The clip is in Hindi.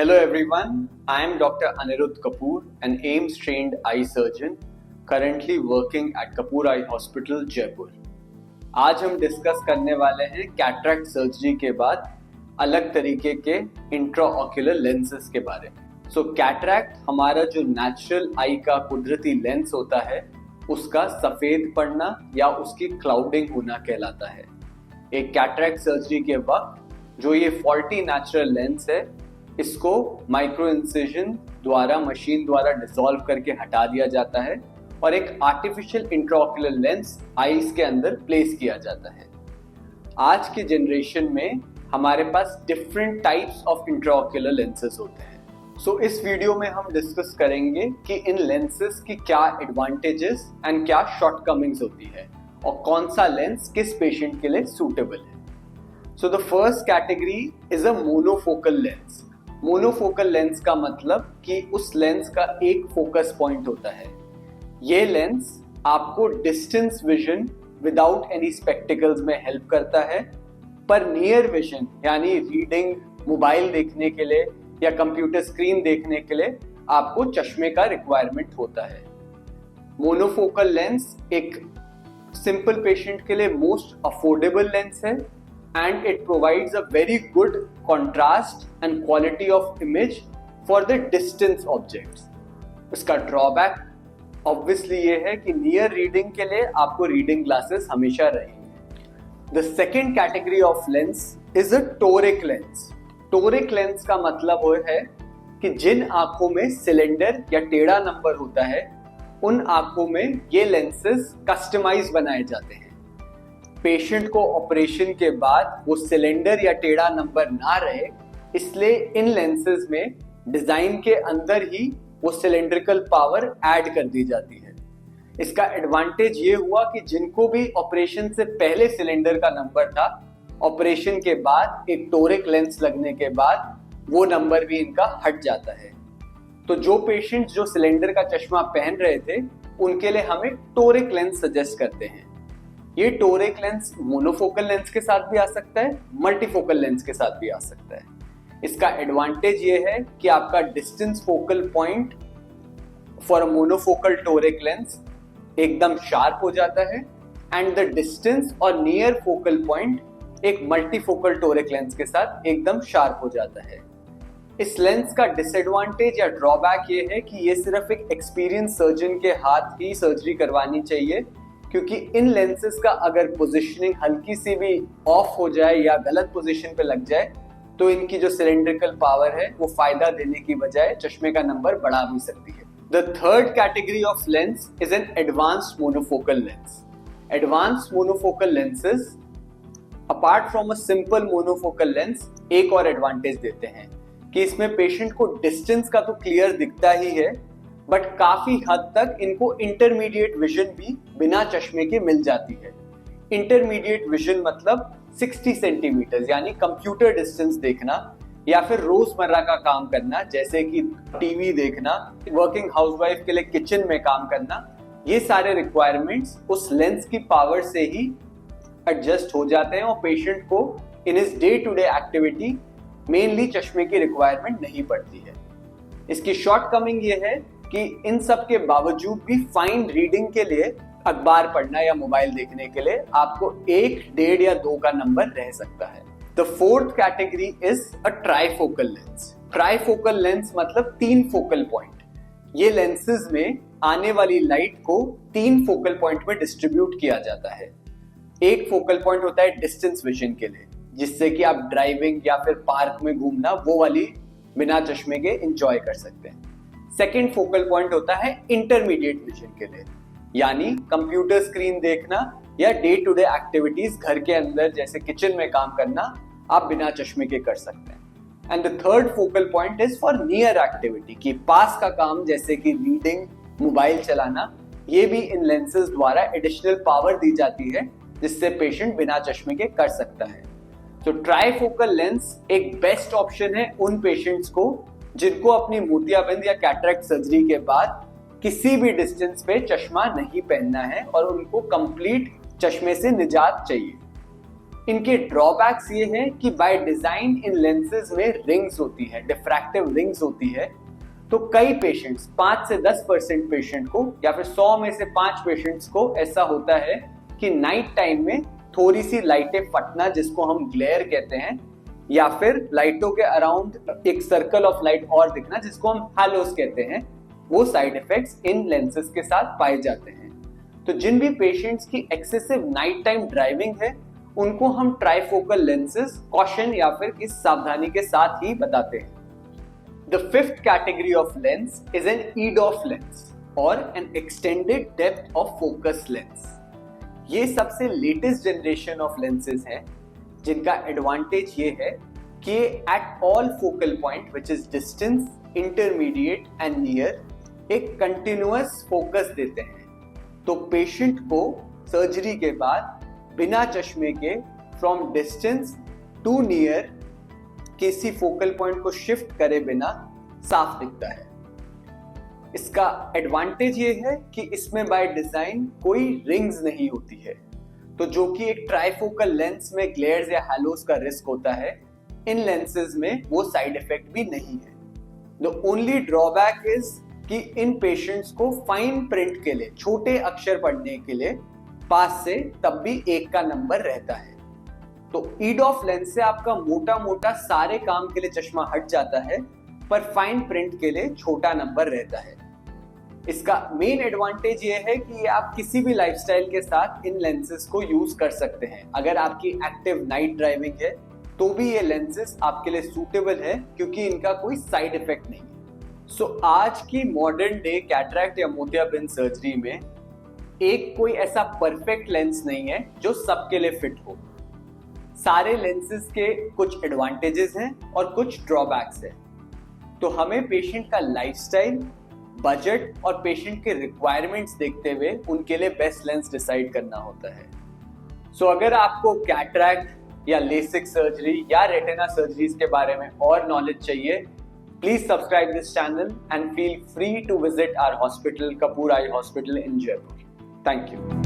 Hello everyone, I am Dr. Anirudh Kapoor, an AIMS trained eye surgeon currently working at Kapoor Eye Hospital, Jaipur. आज हम डिस्कस करने वाले हैं कैटरैक्ट सर्जरी के बाद अलग तरीके के इंट्राऑक्यूलर लेंसेज के बारे में। सो कैटरैक्ट हमारा जो नेचुरल आई का कुदरती लेंस होता है उसका सफेद पड़ना या उसकी क्लाउडिंग होना कहलाता है। एक कैटरैक्ट सर्जरी के वक्त जो ये फॉल्टी नेचुरल लेंस है इसको माइक्रो इंसिजन द्वारा मशीन द्वारा डिसॉल्व करके हटा दिया जाता है और एक आर्टिफिशियल इंट्राऑक्यूलर लेंस आईज के अंदर प्लेस किया जाता है। आज के जनरेशन में हमारे पास different types of intraocular lenses होते हैं। सो इस वीडियो में हम डिस्कस करेंगे कि इन लेंसेज की क्या एडवांटेजेस एंड क्या शॉर्टकमिंग्स होती है और कौन सा लेंस किस पेशेंट के लिए सूटेबल है। So the first category is a monofocal lens. Monofocal lens का मतलब कि उस लेंस का एक फोकस पॉइंट होता है। ये लेंस आपको distance vision without any spectacles में हेल्प करता है, पर नियर विजन यानी रीडिंग, मोबाइल देखने के लिए या कंप्यूटर स्क्रीन देखने के लिए आपको चश्मे का रिक्वायरमेंट होता है। मोनोफोकल लेंस एक सिंपल पेशेंट के लिए मोस्ट अफोर्डेबल लेंस है and it provides a very good contrast and quality of image for the distance objects. इसका ड्रॉबैक ऑब्वियसली ये है कि नियर रीडिंग के लिए आपको रीडिंग ग्लासेस हमेशा रहेंगे। The second category of lens is a toric lens. Toric lens का मतलब वो है कि जिन आंखों में सिलेंडर या टेढ़ा नंबर होता है उन आंखों में ये लेंसेज कस्टमाइज बनाए जाते हैं। पेशेंट को ऑपरेशन के बाद वो सिलेंडर या टेढ़ा नंबर ना रहे, इसलिए इन लेंसेज में डिजाइन के अंदर ही वो सिलेंड्रिकल पावर ऐड कर दी जाती है। इसका एडवांटेज ये हुआ कि जिनको भी ऑपरेशन से पहले सिलेंडर का नंबर था, ऑपरेशन के बाद एक टोरिक लेंस लगने के बाद वो नंबर भी इनका हट जाता है। तो जो पेशेंट जो सिलेंडर का चश्मा पहन रहे थे उनके लिए हम एक टोरिक लेंस सजेस्ट करते हैं। ये टोरिक लेंस मोनोफोकल लेंस के साथ भी आ सकता है, मल्टीफोकल लेंस के साथ भी आ सकता है। इसका एडवांटेज ये है कि आपका distance focal point for a monofocal toric lens एकदम शार्प हो जाता है एंड द डिस्टेंस और नियर फोकल पॉइंट एक मल्टीफोकल टोरिक लेंस के साथ एकदम शार्प हो जाता है। इस लेंस का डिसएडवांटेज या ड्रॉबैक ये है कि ये सिर्फ एक एक्सपीरियंस सर्जन के हाथ ही सर्जरी करवानी चाहिए, क्योंकि इन लेंसेज का अगर पोजीशनिंग हल्की सी भी ऑफ हो जाए या गलत पोजीशन पे लग जाए तो इनकी जो सिलेंड्रिकल पावर है वो फायदा देने की बजाय चश्मे का नंबर बढ़ा भी सकती है। The third category of lens is an advanced monofocal lens. Advanced monofocal lenses apart from a simple monofocal lens एक और एडवांटेज देते हैं कि इसमें पेशेंट को डिस्टेंस का तो क्लियर दिखता ही है, बट काफी हद तक इनको इंटरमीडिएट विजन भी बिना चश्मे के मिल जाती है। इंटरमीडिएट विजन मतलब 60 सेंटीमीटर यानी कंप्यूटर डिस्टेंस देखना या फिर रोजमर्रा का काम करना जैसे कि टीवी देखना, वर्किंग हाउसवाइफ के लिए किचन में काम करना, ये सारे रिक्वायरमेंट्स उस लेंस की पावर से ही एडजस्ट हो जाते हैं और पेशेंट को in his day to day activity mainly चश्मे की रिक्वायरमेंट नहीं पड़ती है। इसकी शॉर्टकमिंग ये है कि इन सब के बावजूद भी फाइन रीडिंग के लिए अखबार पढ़ना या मोबाइल देखने के लिए आपको 1, 1.5 या 2 का नंबर रह सकता है। The fourth category is a trifocal lens. Trifocal lens मतलब 3 फोकल पॉइंट। ये लेंसेज में आने वाली लाइट को 3 फोकल पॉइंट में डिस्ट्रीब्यूट किया जाता है। एक फोकल पॉइंट होता है डिस्टेंस विजन के लिए, जिससे कि आप ड्राइविंग या फिर पार्क में घूमना वो वाली बिना चश्मे के एंजॉय कर सकते हैं। सेकेंड फोकल पॉइंट होता है इंटरमीडिएट विजन के लिए, यानी कंप्यूटर स्क्रीन देखना या डे टू डे एक्टिविटीज घर के अंदर जैसे किचन में काम करना आप बिना चश्मे के कर सकते हैं। And the third focal point is for near activity, कि पास का काम जैसे कि रीडिंग, मोबाइल चलाना, ये भी इन लेंसेज द्वारा एडिशनल पावर दी जाती है जिससे पेशेंट बिना चश्मे के कर सकता है। तो ट्राइफोकल लेंस एक बेस्ट ऑप्शन है उन पेशेंट्स को जिनको अपनी मोतियाबिंद या कैटरैक्ट सर्जरी के बाद किसी भी डिस्टेंस पे चश्मा नहीं पहनना है और उनको कंप्लीट चश्मे से निजात चाहिए। इनके ड्रॉबैक्स ये हैं कि बाय डिजाइन इन लेंसेज में रिंग्स होती है, डिफ्रैक्टिव रिंग्स होती है। तो कई पेशेंट्स, 5 से 10% पेशेंट को या फिर 100 में से 5 पेशेंट्स को ऐसा होता है कि नाइट टाइम में थोड़ी सी लाइटें फटना, जिसको हम ग्लेयर कहते हैं, या फिर लाइटों के अराउंड एक सर्कल ऑफ लाइट और दिखना, जिसको हम हैलोस कहते हैं, वो साइड इफेक्ट्स इन लेंसेज के साथ पाए जाते हैं। तो जिन भी पेशेंट्स की एक्सेसिव नाइट टाइम ड्राइविंग है उनको हम ट्राइफोकल लेंसेज कॉशन या फिर इस सावधानी के साथ ही बताते हैं। The fifth category of lens is an EDOF lens or an extended depth of focus lens. ये सबसे लेटेस्ट जनरेशन ऑफ लेंसेज हैं जिनका एडवांटेज ये है कि at all focal point which is distance, intermediate and near एक कंटिन्यूअस फोकस देते हैं। तो पेशेंट को सर्जरी के बाद बिना चश्मे के फ्रॉम डिस्टेंस टू नियर किसी फोकल पॉइंट को शिफ्ट करे बिना साफ दिखता है। इसका एडवांटेज ये है कि इसमें बाय डिजाइन कोई रिंग्स नहीं होती है, तो जो कि एक ट्राइफोकल लेंस में ग्लेयर्स या हैलोस का रिस्क होता है, इन लेंसेज में वो साइड इफेक्ट भी नहीं है। द ओनली ड्रॉबैक इज कि इन पेशेंट्स को फाइन प्रिंट के लिए, छोटे अक्षर पढ़ने के लिए पास से तब भी 1 का नंबर रहता है। तो EDOF लेंस से आपका मोटा मोटा सारे काम के लिए चश्मा हट जाता है, पर फाइन प्रिंट के लिए छोटा नंबर रहता है। इसका मेन एडवांटेज ये है कि आप किसी भी लाइफस्टाइल के साथ इन लेंसेज को यूज कर सकते हैं। अगर आपकी एक्टिव नाइट ड्राइविंग है तो भी ये लेंसेज आपके लिए सूटेबल है, क्योंकि इनका कोई साइड इफेक्ट नहीं है। सो आज की मॉडर्न डे कैटरैक्ट या मोतियाबिंद सर्जरी में एक कोई ऐसा परफेक्ट लेंस नहीं है जो सबके लिए फिट हो। सारे लेंसेज के कुछ एडवांटेजेस हैं और कुछ ड्रॉबैक्स हैं। तो हमें पेशेंट का लाइफस्टाइल, बजट और पेशेंट के रिक्वायरमेंट्स देखते हुए उनके लिए बेस्ट लेंस डिसाइड करना होता है। सो अगर आपको कैटरैक्ट या लेसिक सर्जरी या रेटिना सर्जरीज के बारे में और नॉलेज चाहिए, please subscribe this channel and feel free to visit our hospital, Kapoor eye hospital in Jaipur. Thank you.